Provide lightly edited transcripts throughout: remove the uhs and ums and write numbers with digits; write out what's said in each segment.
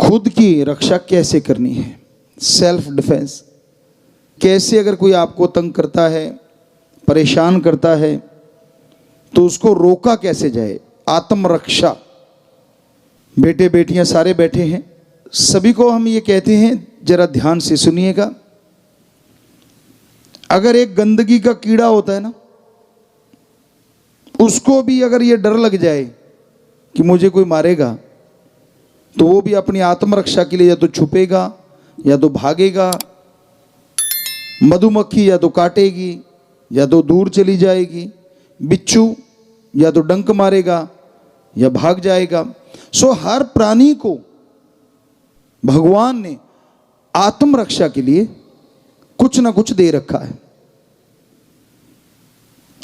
खुद की रक्षा कैसे करनी है, सेल्फ डिफेंस कैसे, अगर कोई आपको तंग करता है, परेशान करता है, तो उसको रोका कैसे जाए, आत्मरक्षा। बेटे बेटियां सारे बैठे हैं, सभी को हम ये कहते हैं, जरा ध्यान से सुनिएगा। अगर एक गंदगी का कीड़ा होता है ना, उसको भी अगर ये डर लग जाए कि मुझे कोई मारेगा, तो वो भी अपनी आत्मरक्षा के लिए या तो छुपेगा या तो भागेगा। मधुमक्खी या तो काटेगी या तो दूर चली जाएगी। बिच्छू या तो डंक मारेगा या भाग जाएगा। सो हर प्राणी को भगवान ने आत्मरक्षा के लिए कुछ ना कुछ दे रखा है,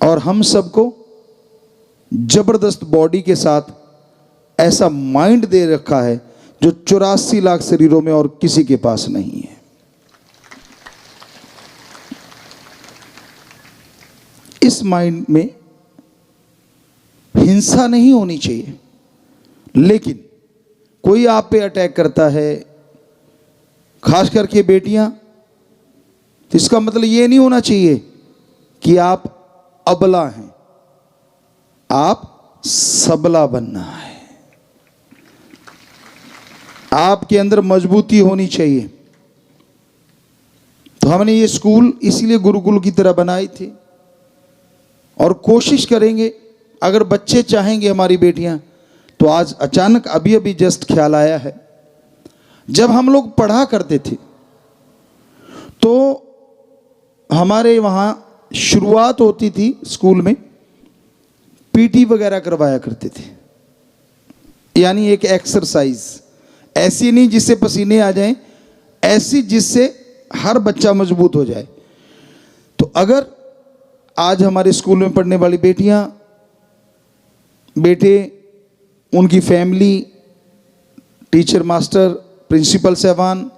और हम सबको जबरदस्त बॉडी के साथ ऐसा माइंड दे रखा है जो 84 लाख शरीरों में और किसी के पास नहीं है। इस माइंड में हिंसा नहीं होनी चाहिए, लेकिन कोई आप पे अटैक करता है, खास करके बेटियां, तो इसका मतलब ये नहीं होना चाहिए कि आप अबला हैं, आप सबला बनना है। आपके अंदर मजबूती होनी चाहिए। तो हमने ये स्कूल इसीलिए गुरुकुल की तरह बनाई थी, और कोशिश करेंगे, अगर बच्चे चाहेंगे, हमारी बेटियां, तो आज अचानक अभी अभी जस्ट ख्याल आया है, जब हम लोग पढ़ा करते थे तो हमारे वहाँ शुरुआत होती थी स्कूल में, पीटी वगैरह करवाया करते थे, यानी एक एक्सरसाइज, ऐसी नहीं जिससे पसीने आ जाएं, ऐसी जिससे हर बच्चा मजबूत हो जाए। तो अगर आज हमारे स्कूल में पढ़ने वाली बेटियां, बेटे, उनकी फैमिली, टीचर, मास्टर, प्रिंसिपल साहबान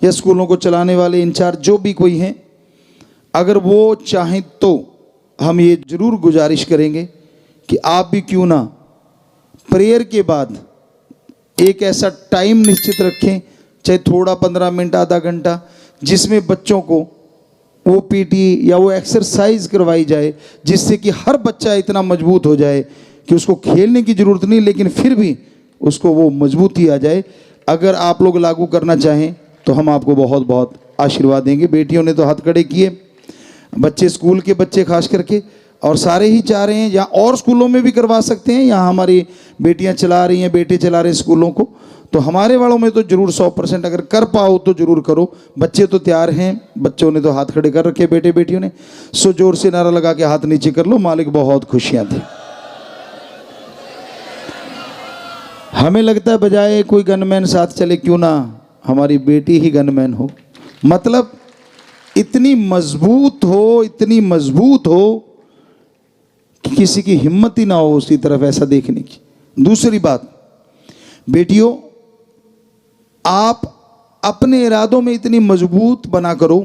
या स्कूलों को चलाने वाले इंचार्ज जो भी कोई हैं, अगर वो चाहें तो हम ये जरूर गुजारिश करेंगे कि आप भी क्यों ना प्रेयर के बाद एक ऐसा टाइम निश्चित रखें, चाहे थोड़ा 15 मिनट, आधा घंटा, जिसमें बच्चों को वो पीटी या वो एक्सरसाइज करवाई जाए, जिससे कि हर बच्चा इतना मजबूत हो जाए कि उसको खेलने की ज़रूरत नहीं, लेकिन फिर भी उसको वो मजबूती आ जाए। अगर आप लोग लागू करना चाहें तो हम आपको बहुत बहुत आशीर्वाद देंगे। बेटियों ने तो हाथ खड़े किए, बच्चे, स्कूल के बच्चे खास करके, और सारे ही चाह रहे हैं, या और स्कूलों में भी करवा सकते हैं, यहाँ हमारी बेटियाँ चला रही हैं, बेटे चला रहे हैं स्कूलों को, तो हमारे वालों में तो जरूर 100% अगर कर पाओ तो जरूर करो। बच्चे तो तैयार हैं, बच्चों ने तो हाथ खड़े कर रखे, बेटे बेटियों ने। सो जोर से नारा लगा के हाथ नीचे कर लो, मालिक बहुत खुशियाँ थे। हमें लगता है बजाय कोई गनमैन साथ चले, क्यों ना हमारी बेटी ही गनमैन हो, मतलब इतनी मजबूत हो, इतनी मजबूत हो कि किसी की हिम्मत ही ना हो उसकी तरफ ऐसा देखने की। दूसरी बात, बेटियों, आप अपने इरादों में इतनी मजबूत बना करो।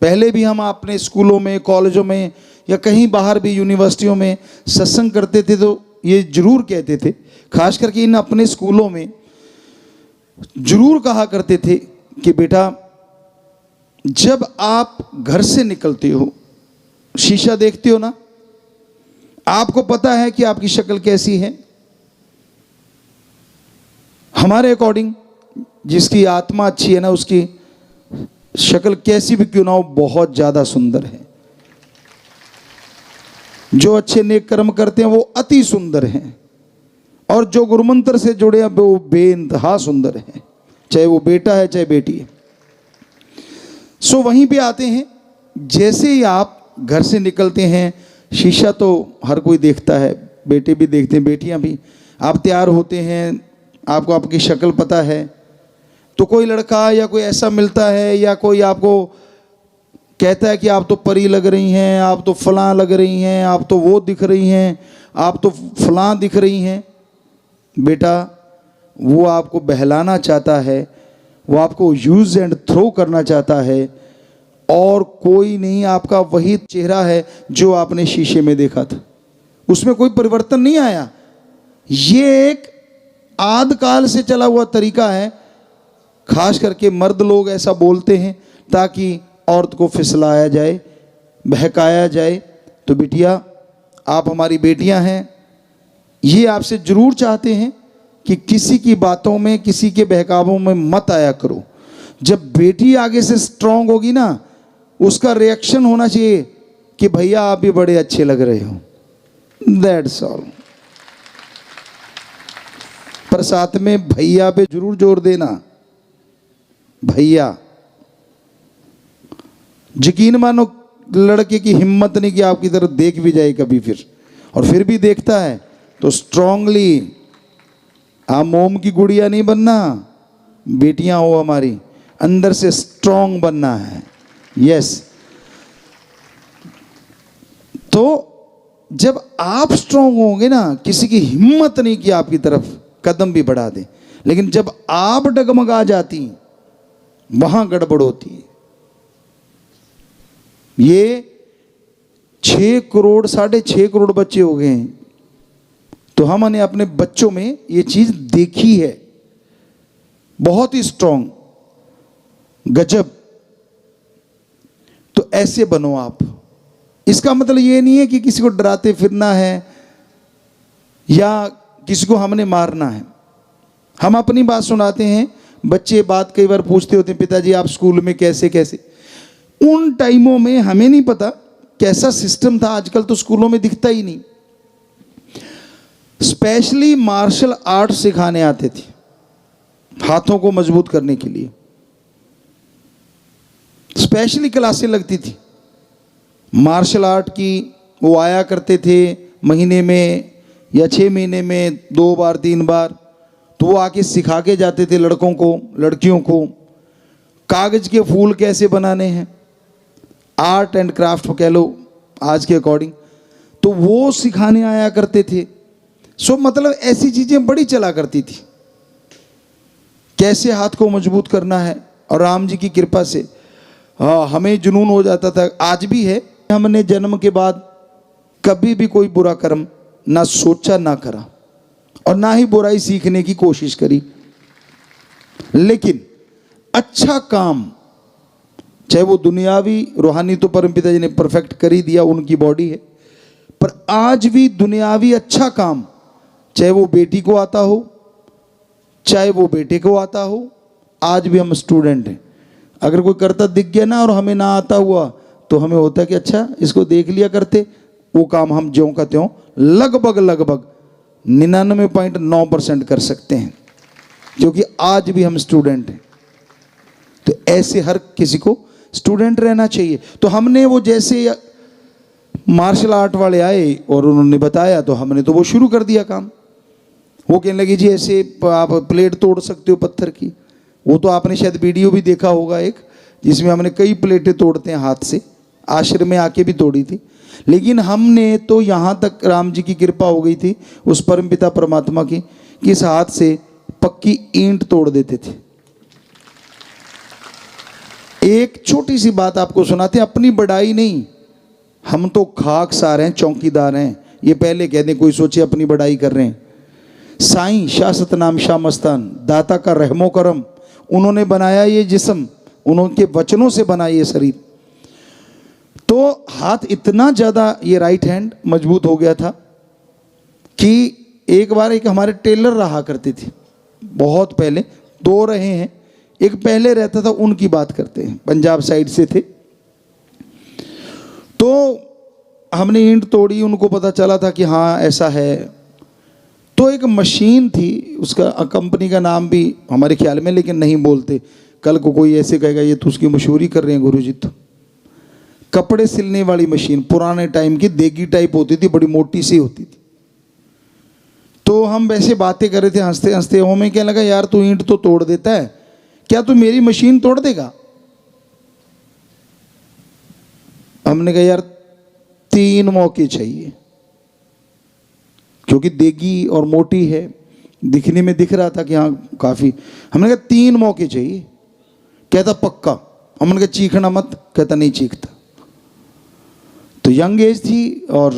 पहले भी हम अपने स्कूलों में, कॉलेजों में या कहीं बाहर भी यूनिवर्सिटियों में सत्संग करते थे तो ये जरूर कहते थे, खास करके इन अपने स्कूलों में जरूर कहा करते थे कि बेटा, जब आप घर से निकलते हो, शीशा देखते हो ना, आपको पता है कि आपकी शक्ल कैसी है। हमारे अकॉर्डिंग जिसकी आत्मा अच्छी है ना, उसकी शक्ल कैसी भी क्यों ना हो, बहुत ज्यादा सुंदर है। जो अच्छे नेक कर्म करते हैं वो अति सुंदर हैं, और जो गुरुमंत्र से जुड़े हैं वो बेइंतहा सुंदर है, चाहे वो बेटा है चाहे बेटी है। सो वहीं पे आते हैं, जैसे ही आप घर से निकलते हैं, शीशा तो हर कोई देखता है, बेटे भी देखते हैं, बेटियां भी। आप तैयार होते हैं, आपको आपकी शक्ल पता है, तो कोई लड़का या कोई ऐसा मिलता है, या कोई आपको कहता है कि आप तो परी लग रही हैं, आप तो फलां लग रही हैं, आप तो वो दिख रही हैं, आप तो फलां दिख रही हैं। बेटा, वो आपको बहलाना चाहता है, वो आपको यूज एंड थ्रो करना चाहता है, और कोई नहीं, आपका वही चेहरा है जो आपने शीशे में देखा था, उसमें कोई परिवर्तन नहीं आया। ये एक आदिकाल से चला हुआ तरीका है खास करके मर्द लोग ऐसा बोलते हैं ताकि औरत को फिसलाया जाए, बहकाया जाए। तो बिटिया, आप हमारी बेटियां हैं, ये आपसे जरूर चाहते हैं कि किसी की बातों में, किसी के बहकावों में मत आया करो। जब बेटी आगे से स्ट्रांग होगी ना, उसका रिएक्शन होना चाहिए कि भैया आप भी बड़े अच्छे लग रहे हो, दैट्स ऑल। पर साथ में भैया पे जरूर जोर देना, भैया। यकीन मानो लड़के की हिम्मत नहीं कि आपकी तरफ देख भी जाए कभी, और फिर भी देखता है तो स्ट्रांगली, आप मोम की गुड़िया नहीं बनना, बेटियां हो हमारी, अंदर से स्ट्रांग बनना है। यस। तो जब आप स्ट्रांग होंगे ना, किसी की हिम्मत नहीं कि आपकी तरफ कदम भी बढ़ा दे। लेकिन जब आप डगमगा जाती, वहां गड़बड़ होती है। ये 6 करोड़ 6.5 करोड़ बच्चे हो गए हैं, तो हमने अपने बच्चों में ये चीज देखी है, बहुत ही स्ट्रांग, गजब। तो ऐसे बनो आप। इसका मतलब ये नहीं है कि किसी को डराते फिरना है या किसी को हमने मारना है। हम अपनी बात सुनाते हैं, बच्चे बात कई बार पूछते होते हैं, पिताजी आप स्कूल में कैसे कैसे। उन टाइमों में हमें नहीं पता कैसा सिस्टम था, आजकल तो स्कूलों में दिखता ही नहीं। स्पेशली मार्शल आर्ट सिखाने आते थे, हाथों को मजबूत करने के लिए स्पेशली क्लासें लगती थी मार्शल आर्ट की। वो आया करते थे महीने में या 6 महीने में 2 बार 3 बार। तो वो आके सिखा के जाते थे लड़कों को, लड़कियों को कागज के फूल कैसे बनाने हैं, आर्ट एंड क्राफ्ट कह लो आज के अकॉर्डिंग, तो वो सिखाने आया करते थे। सो मतलब ऐसी चीजें बड़ी चला करती थी, कैसे हाथ को मजबूत करना है। और राम जी की कृपा से हमें जुनून हो जाता था, आज भी है। हमने जन्म के बाद कभी भी कोई बुरा कर्म ना सोचा ना करा, और ना ही बुराई सीखने की कोशिश करी। लेकिन अच्छा काम, चाहे वो दुनियावी रूहानी, तो परमपिता जी ने परफेक्ट कर ही दिया, उनकी बॉडी है। पर आज भी दुनियावी अच्छा काम, चाहे वो बेटी को आता हो, चाहे वो बेटे को आता हो, आज भी हम स्टूडेंट हैं। अगर कोई करता दिख गया ना और हमें ना आता हुआ, तो हमें होता है कि अच्छा इसको देख लिया करते, वो काम हम ज्यों का त्यों लगभग 99.9% कर सकते हैं, क्योंकि आज भी हम स्टूडेंट हैं। तो ऐसे हर किसी को स्टूडेंट रहना चाहिए। तो हमने वो जैसे मार्शल आर्ट वाले आए और उन्होंने बताया, तो हमने तो वो शुरू कर दिया काम। वो कहने लगे जी ऐसे आप प्लेट तोड़ सकते हो पत्थर की। वो तो आपने शायद वीडियो भी देखा होगा एक, जिसमें हमने कई प्लेटें तोड़ते हैं हाथ से, आश्रम में आके भी तोड़ी थी। लेकिन हमने तो यहाँ तक राम जी की कृपा हो गई थी उस परमपिता परमात्मा की, कि इस हाथ से पक्की ईंट तोड़ देते थे। एक छोटी सी बात आपको सुनाते हैं, अपनी बड़ाई नहीं, हम तो खाकसार हैं, चौकीदार हैं। ये पहले कह दें, कोई सोचे अपनी बड़ाई कर रहे हैं। साईं शाह सतनाम शाह मस्तान, दाता का रहमो करम, उन्होंने बनाया ये जिस्म, उनके वचनों से बना ये शरीर। तो हाथ इतना ज़्यादा ये राइट हैंड मजबूत हो गया था कि एक बार एक हमारे टेलर रहा करते थे, बहुत पहले, 2 रहे हैं, एक पहले रहता था, उनकी बात करते हैं, पंजाब साइड से थे। तो हमने ईंट तोड़ी, उनको पता चला था कि हाँ ऐसा है। तो एक मशीन थी, उसका कंपनी का नाम भी हमारे ख्याल में, लेकिन नहीं बोलते, कल को कोई ऐसे कहेगा ये तो उसकी मशहूरी कर रहे हैं गुरुजी। तो कपड़े सिलने वाली मशीन, पुराने टाइम की, देगी टाइप होती थी, बड़ी मोटी सी होती थी। तो हम वैसे बातें कर रहे थे हंसते हंसते, हमें क्या लगा, यार तू ईंट तो तोड़ देता है, क्या तू मेरी मशीन तोड़ देगा? हमने कहा यार 3 मौके चाहिए, क्योंकि देगी और मोटी है, दिखने में दिख रहा था कि हाँ काफ़ी। हमने कहा 3 मौके चाहिए। कहता पक्का। हमने कहा चीखना मत। कहता नहीं चीखता। तो यंग एज थी, और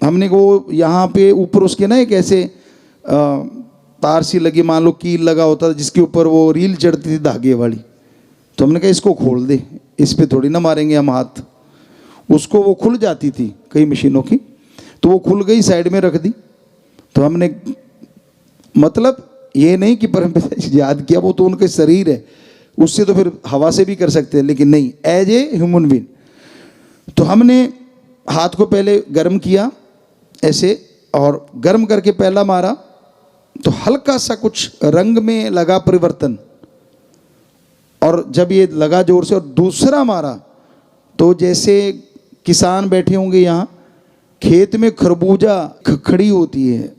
हमने को यहाँ पे ऊपर उसके ना एक ऐसे तार सी लगी, मान लो कील लगा होता था जिसके ऊपर वो रील चढ़ती थी धागे वाली, तो हमने कहा इसको खोल दे, इस पे थोड़ी ना मारेंगे हम हाथ। उसको वो खुल जाती थी कई मशीनों की, तो वो खुल गई, साइड में रख दी। तो हमने मतलब ये नहीं कि परमपिता जी याद किया, वो तो उनके शरीर है, उससे तो फिर हवा से भी कर सकते हैं, लेकिन नहीं, एज ए ह्यूमन बीइंग। तो हमने हाथ को पहले गर्म किया ऐसे, और गर्म करके पहला मारा तो हल्का सा कुछ रंग में लगा परिवर्तन, और जब ये लगा जोर से और दूसरा मारा तो जैसे किसान बैठे होंगे यहाँ, खेत में खरबूजा खखड़ी होती है,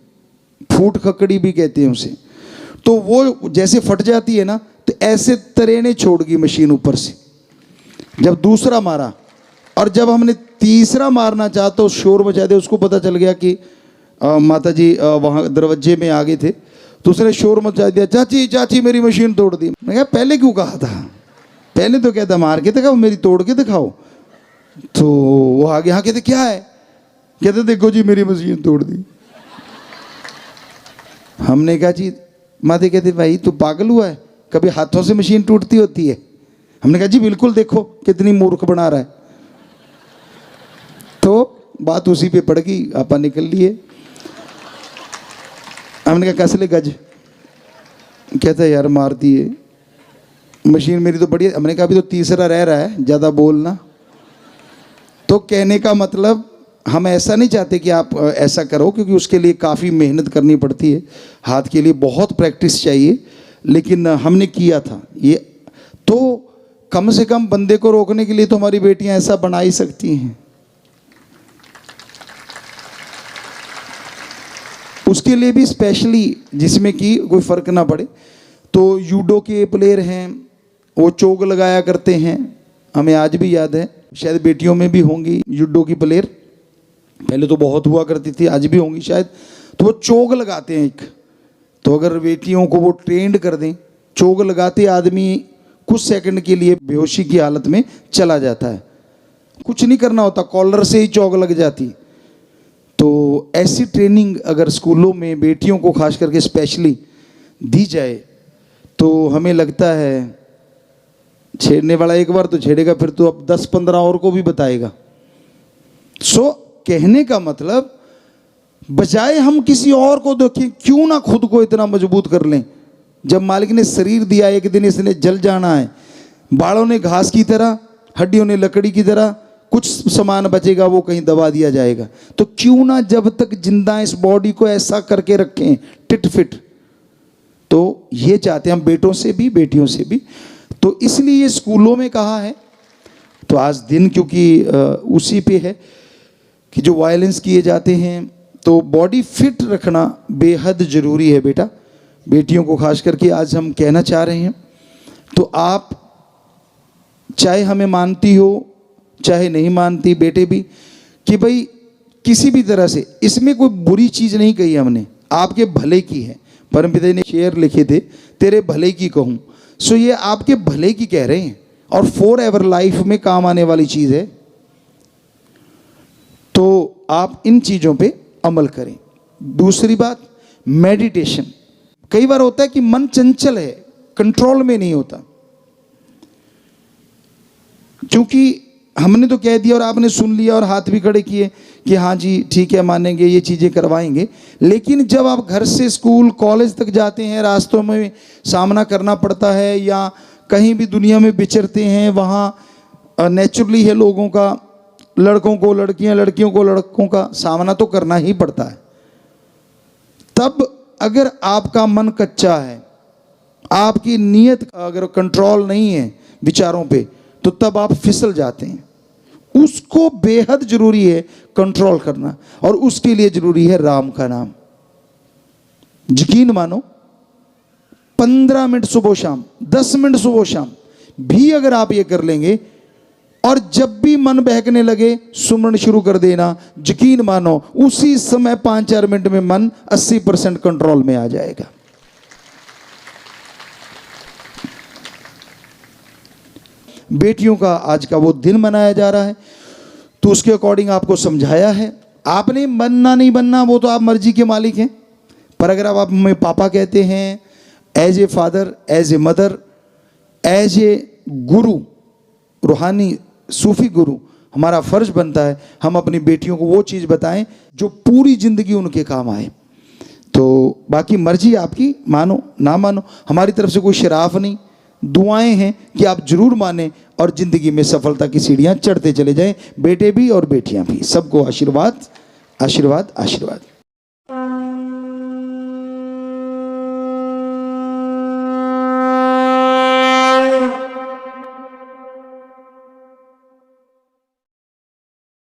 फूट खकड़ी भी कहते हैं उसे, तो वो जैसे फट जाती है ना, तो ऐसे तरेने छोड़ गई मशीन ऊपर से जब दूसरा मारा। और जब हमने तीसरा मारना चाहा तो शोर मचा दिया, उसको पता चल गया कि माता जी वहाँ दरवाजे में आ गए थे, तो उसने शोर मचा दिया, चाची चाची मेरी मशीन तोड़ दी। मैं कहा पहले क्यों कहा था, पहले तो कहता मार के दिखाओ, मेरी तोड़ के दिखाओ। तो वो आगे, हाँ कहते क्या है, कहते देखो जी मेरी मशीन तोड़ दी। हमने कहा जी, माता कहते भाई तू पागल हुआ है, कभी हाथों से मशीन टूटती होती है? हमने कहा जी बिल्कुल, देखो कितनी मूर्ख बना रहा है। तो बात उसी पे पड़ गई, आपा निकल लिए। हमने कहा कस ले गज, कहता यार मार दिए मशीन मेरी तो बढ़िया। हमने कहा अभी तो तीसरा रह रहा है, ज़्यादा बोलना। तो कहने का मतलब हम ऐसा नहीं चाहते कि आप ऐसा करो, क्योंकि उसके लिए काफ़ी मेहनत करनी पड़ती है, हाथ के लिए बहुत प्रैक्टिस चाहिए, लेकिन हमने किया था ये। तो कम से कम बंदे को रोकने के लिए तो हमारी बेटियां ऐसा बना ही सकती हैं। उसके लिए भी स्पेशली, जिसमें कि कोई फ़र्क ना पड़े, तो यूडो के प्लेयर हैं, वो चोग लगाया करते हैं, हमें आज भी याद है, शायद बेटियों में भी होंगी यूडो की प्लेयर, पहले तो बहुत हुआ करती थी, आज भी होंगी शायद। तो वो चोग लगाते हैं एक, तो अगर बेटियों को वो ट्रेंड कर दें, चोग लगाते आदमी कुछ सेकंड के लिए बेहोशी की हालत में चला जाता है, कुछ नहीं करना होता, कॉलर से ही चोग लग जाती। तो ऐसी ट्रेनिंग अगर स्कूलों में बेटियों को खास करके स्पेशली दी जाए, तो हमें लगता है छेड़ने वाला एक बार तो छेड़ेगा, फिर तो अब 10-15 और को भी बताएगा। कहने का मतलब, बजाय हम किसी और को देखें, क्यों ना खुद को इतना मजबूत कर लें। जब मालिक ने शरीर दिया, एक दिन इसने जल जाना है, बालों ने घास की तरह, हड्डियों ने लकड़ी की तरह, कुछ सामान बचेगा वो कहीं दबा दिया जाएगा। तो क्यों ना जब तक जिंदा इस बॉडी को ऐसा करके रखें टिट फिट। तो ये चाहते हैं हम बेटों से भी बेटियों से भी। तो इसलिए ये स्कूलों में कहा है। तो आज दिन क्योंकि उसी पे है कि जो वायलेंस किए जाते हैं, तो बॉडी फिट रखना बेहद ज़रूरी है बेटा, बेटियों को खास करके आज हम कहना चाह रहे हैं। तो आप चाहे हमें मानती हो चाहे नहीं मानती, बेटे भी, कि भाई किसी भी तरह से इसमें कोई बुरी चीज़ नहीं कही हमने, आपके भले की है। परमपिता ने शेर लिखे थे, तेरे भले की कहूँ। सो ये आपके भले की कह रहे हैं और फॉर एवर लाइफ में काम आने वाली चीज़ है। तो आप इन चीज़ों पे अमल करें। दूसरी बात, मेडिटेशन। कई बार होता है कि मन चंचल है, कंट्रोल में नहीं होता, क्योंकि हमने तो कह दिया और आपने सुन लिया और हाथ भी खड़े किए कि हाँ जी ठीक है मानेंगे, ये चीज़ें करवाएंगे। लेकिन जब आप घर से स्कूल कॉलेज तक जाते हैं, रास्तों में सामना करना पड़ता है, या कहीं भी दुनिया में विचरते हैं, वहाँ नेचुरली है लोगों का, लड़कों को लड़कियां, लड़कियों को लड़कों का सामना तो करना ही पड़ता है। तब अगर आपका मन कच्चा है, आपकी नीयत अगर कंट्रोल नहीं है विचारों पे, तो तब आप फिसल जाते हैं। उसको बेहद जरूरी है कंट्रोल करना, और उसके लिए जरूरी है राम का नाम। यकीन मानो 15 मिनट सुबह शाम, 10 मिनट सुबह शाम भी अगर आप ये कर लेंगे, और जब भी मन बहकने लगे सुमरन शुरू कर देना, यकीन मानो उसी समय 5-4 मिनट में मन 80% कंट्रोल में आ जाएगा। बेटियों का आज का वो दिन मनाया जा रहा है, तो उसके अकॉर्डिंग आपको समझाया है। आपने बनना नहीं बनना वो तो आप मर्जी के मालिक हैं, पर अगर आप हमें पापा कहते हैं, as a father, as a mother, as a guru, रूहानी सूफी गुरु, हमारा फ़र्ज बनता है हम अपनी बेटियों को वो चीज़ बताएं जो पूरी ज़िंदगी उनके काम आए। तो बाकी मर्जी आपकी, मानो ना मानो, हमारी तरफ से कोई शराफ नहीं, दुआएं हैं कि आप जरूर माने और ज़िंदगी में सफलता की सीढ़ियां चढ़ते चले जाएं, बेटे भी और बेटियां भी। सबको आशीर्वाद आशीर्वाद आशीर्वाद।